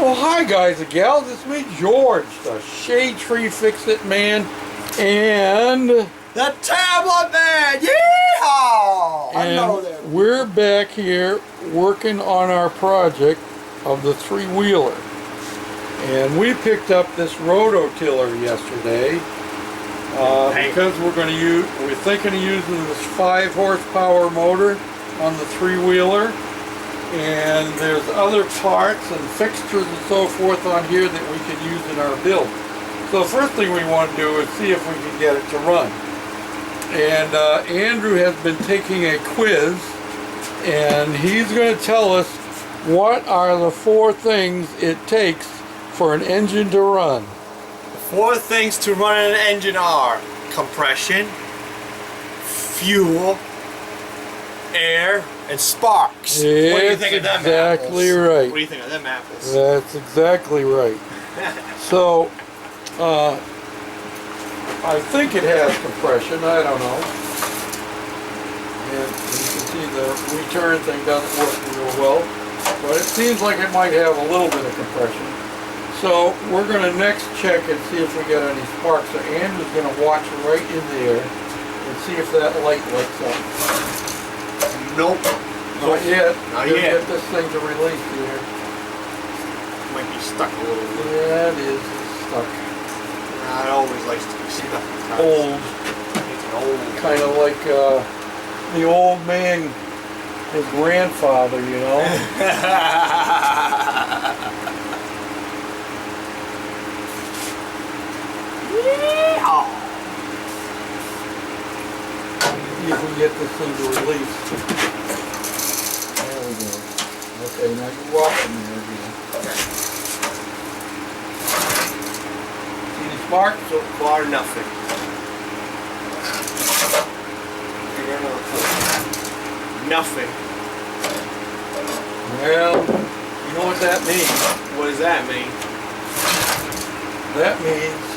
Well, hi guys and gals, it's me, George, the Shade Tree Fix-It Man, and the Tablet Man! Yeehaw! I know that. We're back here working on our project of the three-wheeler. And we picked up this rototiller yesterday because we're thinking of using this 5 horsepower motor on the three-wheeler. And there's other parts and fixtures and so forth on here that we can use in our build. So the first thing we want to do is see if we can get it to run. And Andrew has been taking a quiz, and he's going to tell us what are the 4 things it takes for an engine to run. The 4 things to run an engine are compression, fuel, air, and sparks. What do you think of them exactly apples? Right. What do you think of them apples? That's exactly right. So, I think it has compression. I don't know. And you can see the return thing doesn't work real well, but it seems like it might have a little bit of compression. So we're going to next check and see if we get any sparks. So Andrew's going to watch right in there and see if that light lights up. Nope. Not yet. Not yet. Get this thing to release here. Might be stuck a little bit. Yeah, it is. It's stuck. Nah, it always likes to be stuck. Old. It's an old. Kind of like the old man, his grandfather, you know. Yeah. See if we get this thing to release. There we go. Okay, now you're walking there again. Okay. See the spark? So far, nothing. Nothing. Well, you know what that means? What does that mean? That means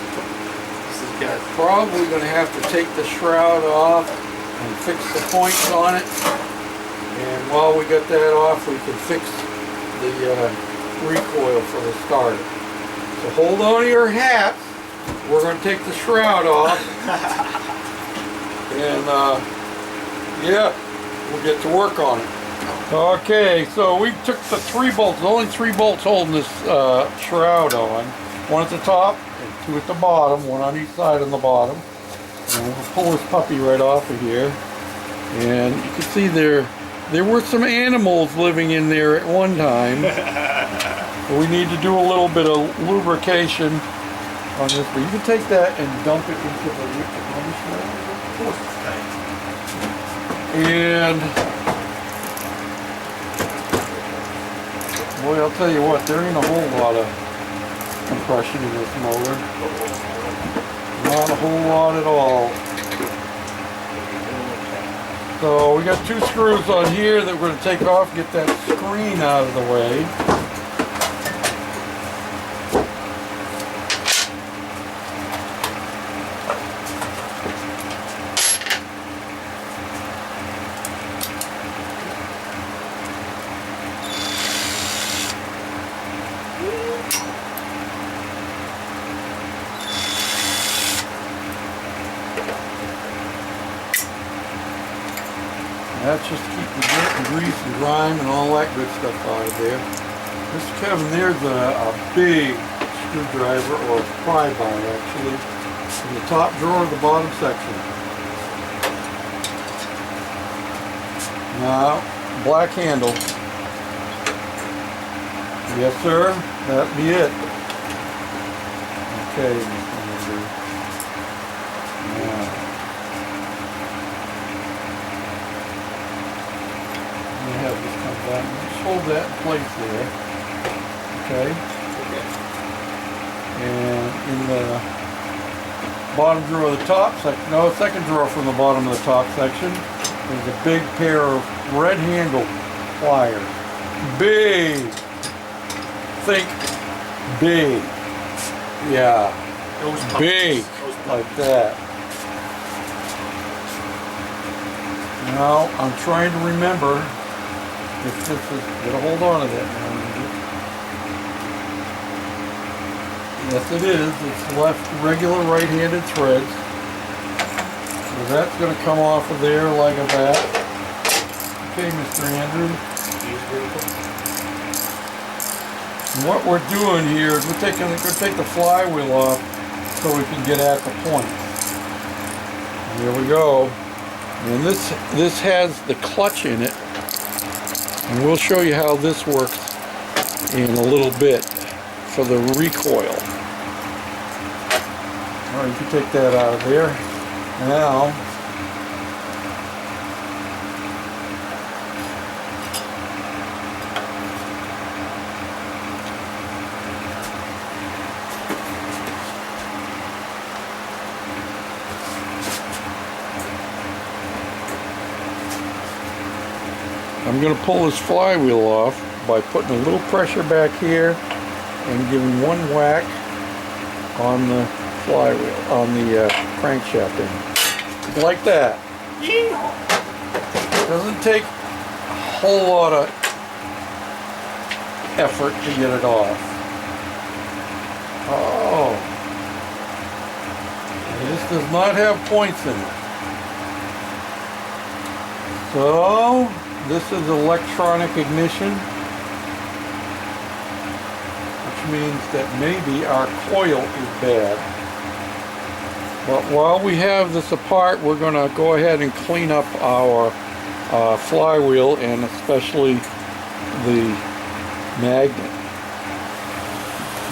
This is good. probably going to have to take the shroud off and fix the points on it. And while we got that off, we can fix the recoil for the starter. So hold on to your hats. We're going to take the shroud off. And yeah, we'll get to work on it. Okay, so we took the 3 bolts, only 3 bolts holding this shroud on. 1 at the top and 2 at the bottom, 1 on each side on the bottom. And we'll pull this puppy right off of here. And you can see there were some animals living in there at one time. We need to do a little bit of lubrication on this, but you can take that and dump it into the and boy, I'll tell you what, there ain't a whole lot of compression in this motor. Not a whole lot at all. So we got 2 screws on here that we're going to take off, get that screen out of the way. That's just to keep the dirt and grease and grime and all that good stuff out of there. Mr. Kevin, there's a big screwdriver, or pry bar actually, in the top drawer of the bottom section. Now, black handle. Yes, sir. That'd be it. Okay, Mr. Andrew. Now, have this come back. Just hold that in place there. Okay. And in the bottom drawer of the top section, no, second drawer from the bottom of the top section, there's a big pair of red handle pliers. Big. Think big. Yeah. Big. Like that. Now, I'm trying to remember if this is, gotta hold on to that now. Yes, it is. It's left regular right-handed threads. So that's going to come off of there like a bat. Okay, Mr. Andrew. And what we're doing here is we're going to take the flywheel off so we can get at the point. Here we go. And this has the clutch in it. And we'll show you how this works in a little bit for the recoil. All right, you can take that out of there. Now, I'm going to pull this flywheel off by putting a little pressure back here and giving one whack on the flywheel, on the crankshaft end. Like that. Doesn't take a whole lot of effort to get it off. Oh. And this does not have points in it. So, this is electronic ignition, which means that maybe our coil is bad. But while we have this apart, we're going to go ahead and clean up our flywheel and especially the magnet.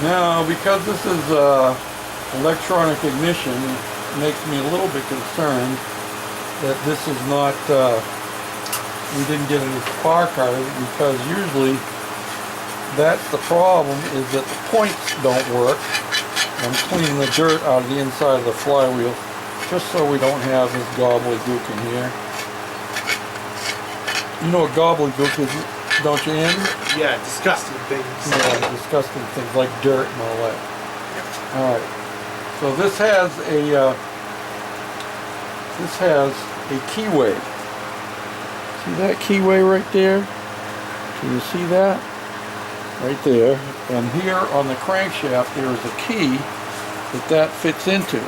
Now, because this is electronic ignition, it makes me a little bit concerned that this is not, we didn't get any spark out of it, because usually that's the problem, is that the points don't work. I'm cleaning the dirt out of the inside of the flywheel just so we don't have this gobbledygook in here. You know what gobbledygook is, don't you, Andy? Yeah, disgusting things. Yeah, disgusting things like dirt and all that. Alright, so this has a keyway. See that keyway right there? Can you see that? Right there. And here on the crankshaft there is a key that fits into.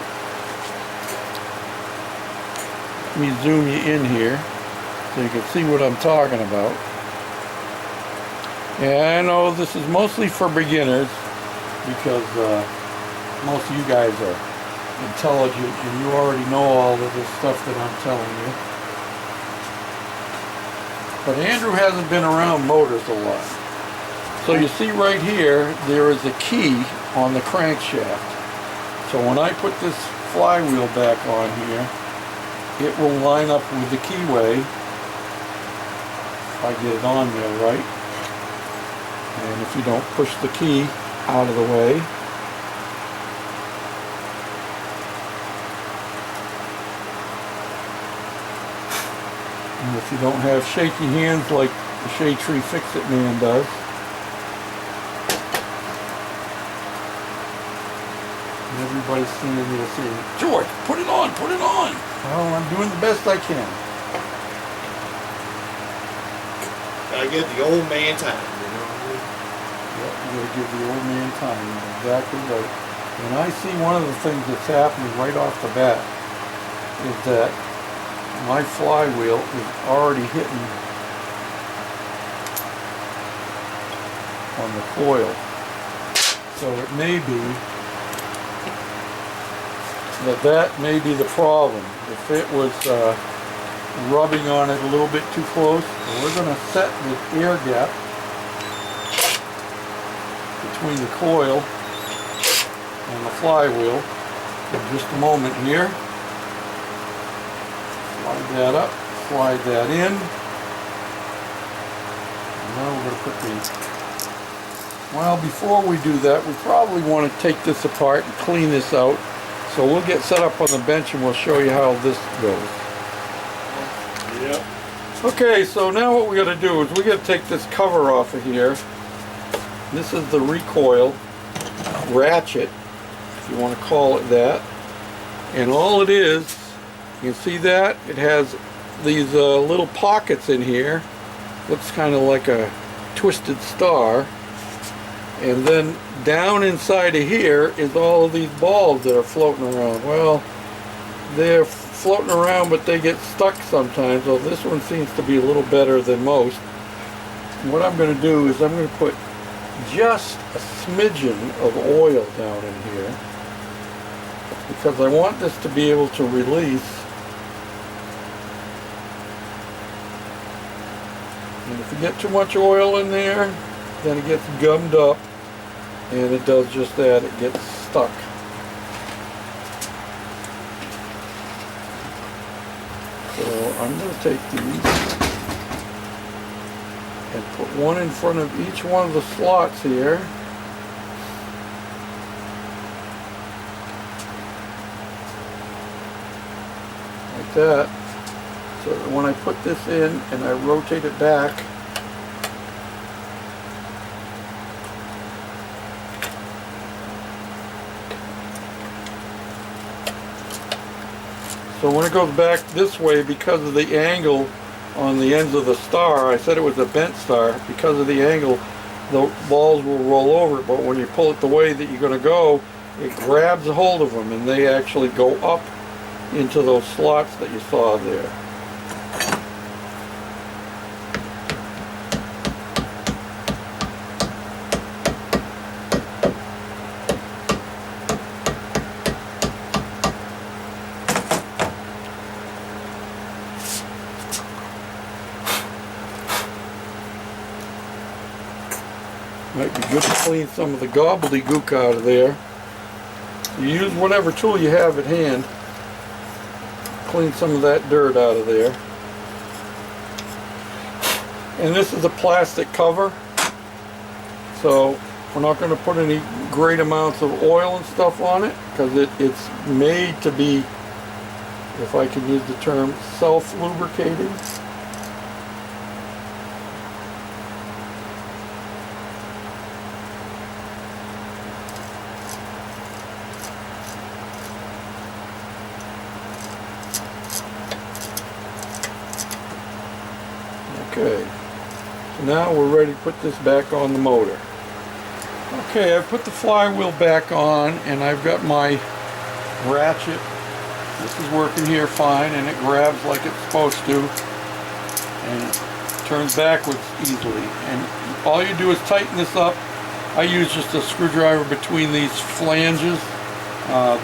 Let me zoom you in here so you can see what I'm talking about. And I know this is mostly for beginners because most of you guys are intelligent and you already know all of this stuff that I'm telling you. But Andrew hasn't been around motors a lot. So you see right here, there is a key on the crankshaft. So when I put this flywheel back on here, it will line up with the keyway. If I get it on there right. And if you don't push the key out of the way. And if you don't have shaky hands like the Shade Tree Fix-It man does. And everybody's standing there saying, George, put it on, put it on. Well, I'm doing the best I can. Gotta give the old man time, you know what I mean? Yep, you gotta give the old man time. You're exactly right. And I see one of the things that's happening right off the bat is that my flywheel is already hitting on the coil. So it may be that may be the problem. If it was rubbing on it a little bit too close, we're going to set the air gap between the coil and the flywheel in just a moment here. Slide that up, slide that in. And now we're going to put the... Well, before we do that, we probably want to take this apart and clean this out. So we'll get set up on the bench and we'll show you how this goes. Yep. Okay, so now what we got to do is we got to take this cover off of here. This is the recoil ratchet, if you want to call it that. And all it is, you can see that it has these little pockets in here. Looks kind of like a twisted star. And then down inside of here is all of these balls that are floating around. Well, they're floating around, but they get stuck sometimes. So this one seems to be a little better than most. What I'm going to do is I'm going to put just a smidgen of oil down in here, because I want this to be able to release. And if you get too much oil in there, then it gets gummed up, and it does just that, it gets stuck. So I'm going to take these and put one in front of each one of the slots here. Like that. So that when I put this in and I rotate it back, so when it goes back this way, because of the angle on the ends of the star, I said it was a bent star, because of the angle the balls will roll over, but when you pull it the way that you're going to go, it grabs a hold of them and they actually go up into those slots that you saw there. Might be good to clean some of the gobbledygook out of there. You use whatever tool you have at hand. Clean some of that dirt out of there. And this is a plastic cover, so we're not going to put any great amounts of oil and stuff on it, because it's made to be, if I can use the term, self-lubricating. Okay, so now we're ready to put this back on the motor. Okay, I've put the flywheel back on, and I've got my ratchet. This is working here fine, and it grabs like it's supposed to, and it turns backwards easily. And all you do is tighten this up. I use just a screwdriver between these flanges.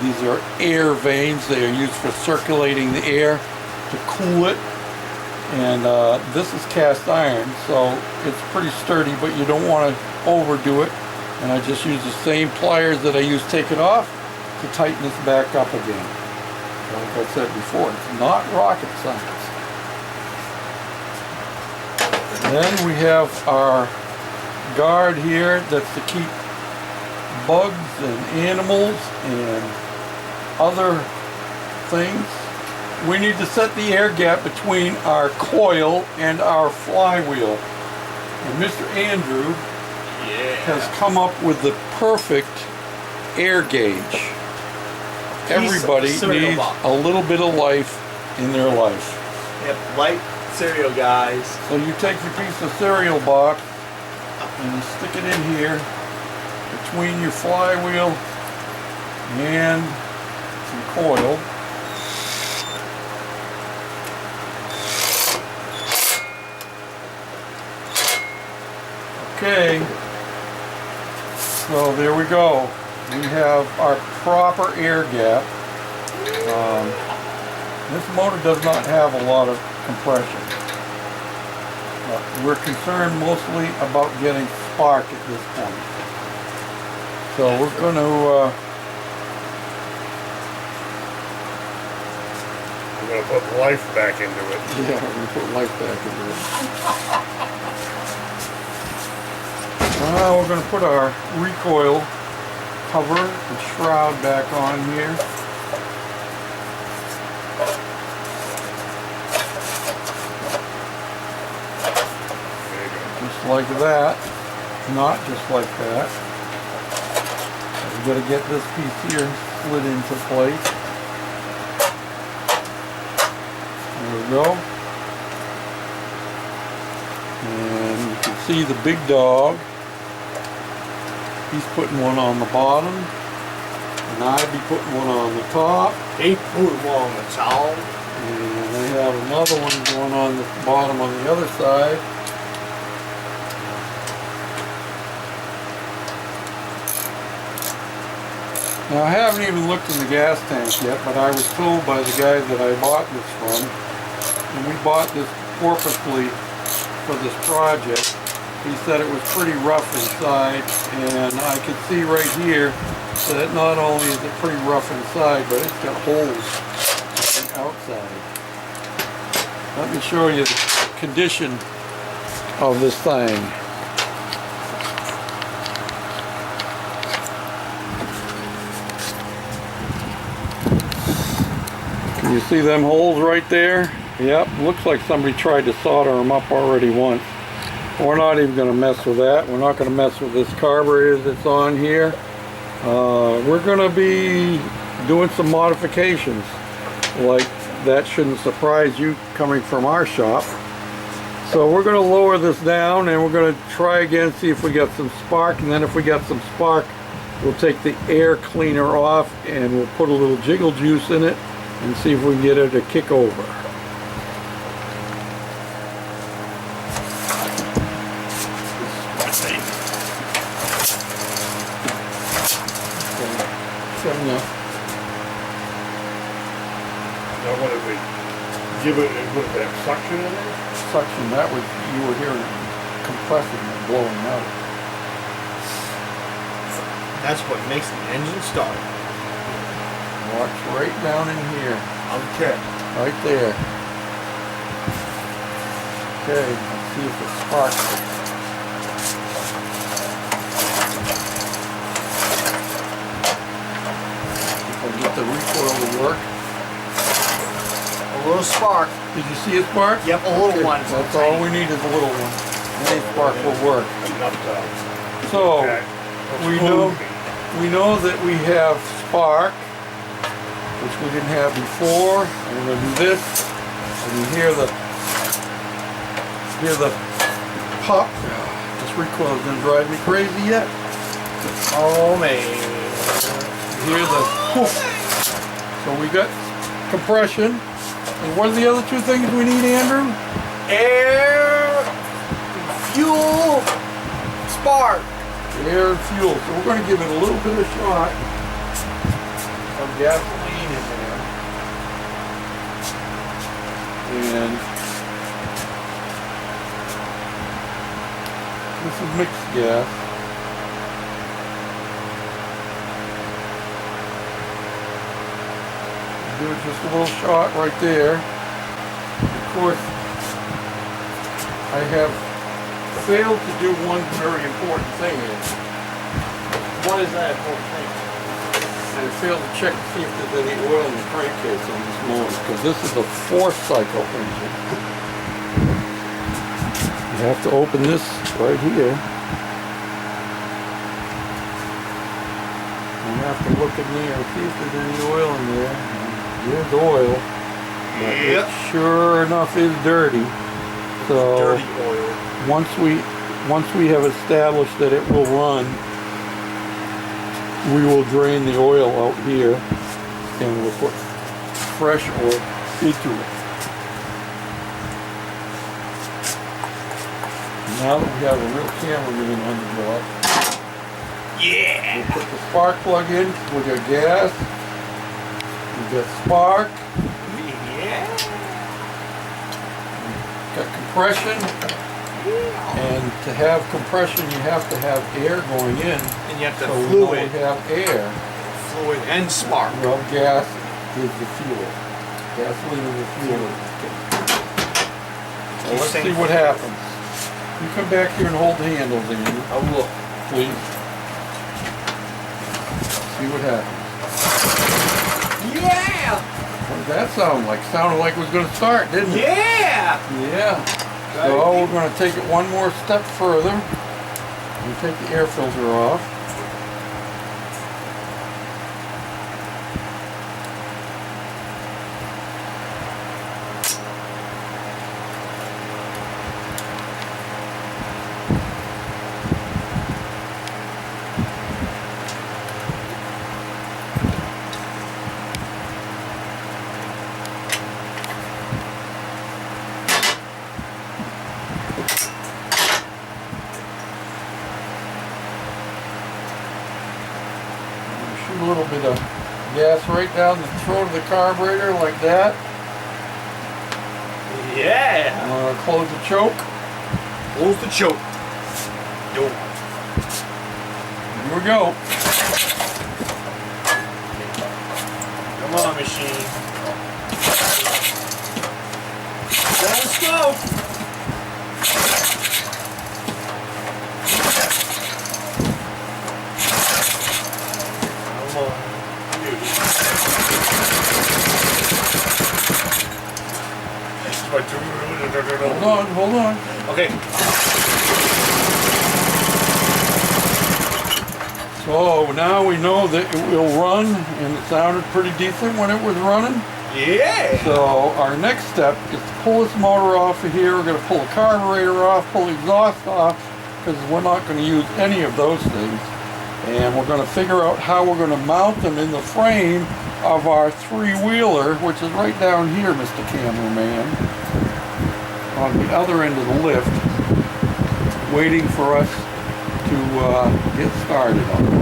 These are air vanes. They are used for circulating the air to cool it. And this is cast iron, so it's pretty sturdy, but you don't want to overdo it. And I just use the same pliers that I used to take it off to tighten this back up again. Like I said before, it's not rocket science. And then we have our guard here that's to keep bugs and animals and other things. We need to set the air gap between our coil and our flywheel. And Mr. Andrew has come up with the perfect air gauge. Everybody needs a little bit of life in their life. Yep, light cereal, guys. So you take your piece of cereal box and you stick it in here between your flywheel and your coil. Okay, so there we go. We have our proper air gap. This motor does not have a lot of compression. We're concerned mostly about getting spark at this point. So we're going to put life back into it. Yeah, we're going to put life back into it. We're going to put our recoil cover and shroud back on here. Just like that. Not just like that. We've got to get this piece here slid into place. There we go. And you can see the big dog He's putting one on the bottom, and I'd be putting one on the top. He put one on the top. And I have another one going on the bottom on the other side. Now I haven't even looked in the gas tank yet, but I was told by the guy that I bought this from, and we bought this purposely for this project. He said it was pretty rough inside, and I could see right here that not only is it pretty rough inside, but it's got holes on the outside. Let me show you the condition of this thing. Can you see them holes right there? Yep, looks like somebody tried to solder them up already once. We're not even going to mess with that. We're not going to mess with this carburetor that's on here. We're going to be doing some modifications. Like, that shouldn't surprise you coming from our shop. So we're going to lower this down and we're going to try again, see if we got some spark, and then if we got some spark, we'll take the air cleaner off and we'll put a little jiggle juice in it and see if we can get it to kick over. Now what did we give it, what did that suction in there? Suction, that was, you were hearing it compressing and blowing out. That's what makes the engine start. Watch right down in here. Okay. Right there. Okay, let's see if it sparks. If I get the recoil to work. A little spark. Did you see a spark? Yep, a little Okay, one. that's all we need is a little one. Any spark will work. Enough So, Okay. we know that we have spark, which we didn't have before. And we're going to do this, and you hear the pop. This recoil is going to drive me crazy yet. Oh man. You hear the poof. So we got compression. And what are the other two things we need, Andrew? Air, fuel, spark. Air and fuel. So we're going to give it a little bit of shot of gasoline in there. And this is mixed gas. Do just a little shot right there. Of course, I have failed to do one very important thing here. What is that important thing? I failed to check to see if there's any oil in the crankcase on this motor, because this is a 4-cycle engine. You have to open this right here. You have to look in there and see if there's any oil in there. There's oil, but Yep. it sure enough is dirty. So Dirty oil. once we have established that it will run, we will drain the oil out here and we'll put fresh oil into it. Now that we have a real cameraman on the job, Yeah. we'll put the spark plug in. We got gas. We got spark. Yeah. Got compression. And to have compression, you have to have air going in. And you have to So we know fluid. we have air. Fluid and spark. Well, gas is the fuel. Gasoline is the fuel. So let's see what happens. You come back here and hold the handles, Andrew. Oh look. Please. See what happens. Yeah. What did that sound like? Sounded like it was going to start, didn't it? Yeah. Yeah. So we're going to take it one more step further. We take the air filter off. a little bit of gas right down the throat of the carburetor like that. Yeah. Close the choke. Close the choke. Yo. Here we go. Come on, machine. Going slow. Come on. Hold on. Okay. So now we know that it will run, and it sounded pretty decent when it was running. Yeah. So our next step is to pull this motor off of here. We're going to pull the carburetor off, pull the exhaust off, because we're not going to use any of those things. And we're going to figure out how we're going to mount them in the frame of our three-wheeler, which is right down here, Mr. Cameraman, on the other end of the lift, waiting for us to get started on it.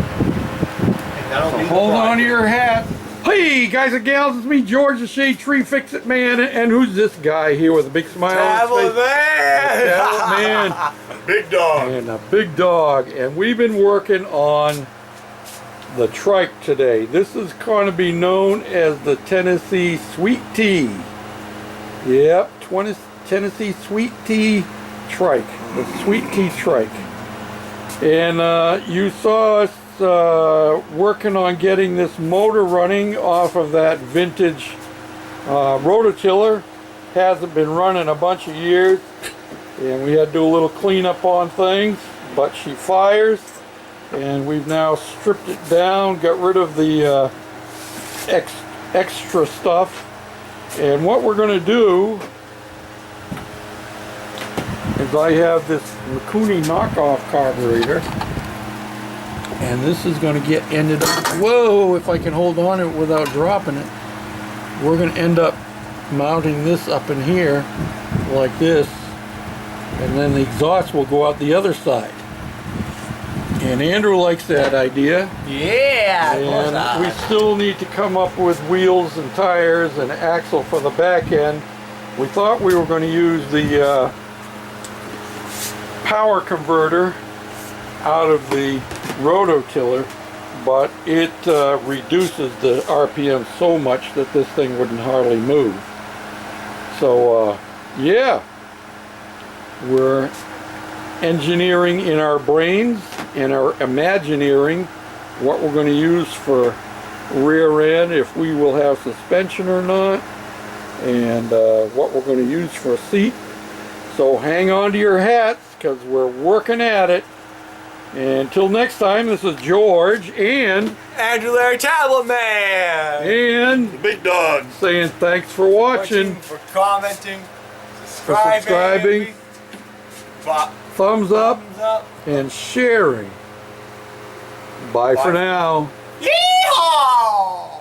So hold on to your hat. Hey guys and gals, it's me, George the Shade Tree Fix-It Man, and who's this guy here with a big smile on his face? Man! Man. Big dog. And a big dog. And we've been working on the trike today. This is going to be known as the Tennessee Sweet T. Yep, Tennessee Sweet T Trike. The Sweet T Trike. And you saw us working on getting this motor running off of that vintage rototiller. Hasn't been running a bunch of years, and we had to do a little cleanup on things, but she fires, and we've now stripped it down, got rid of the extra stuff. And what we're going to do is I have this Mikuni knockoff carburetor, and this is going to get ended up, whoa, if I can hold on to it without dropping it, we're going to end up mounting this up in here like this, and then the exhaust will go out the other side. And Andrew likes that idea. Yeah. And we still need to come up with wheels and tires and axle for the back end. We thought we were going to use the power converter out of the rototiller, but it reduces the RPM so much that this thing wouldn't hardly move. So yeah, we're engineering in our brains and our imagineering what we're going to use for rear end, if we will have suspension or not, and what we're going to use for a seat. So hang on to your hats, because we're working at it. And until next time, this is George and Andrew Larry Tablet Man. And The big dog. saying thanks for watching, For commenting, for subscribing, thumbs up, and sharing. Bye for now. Yeehaw!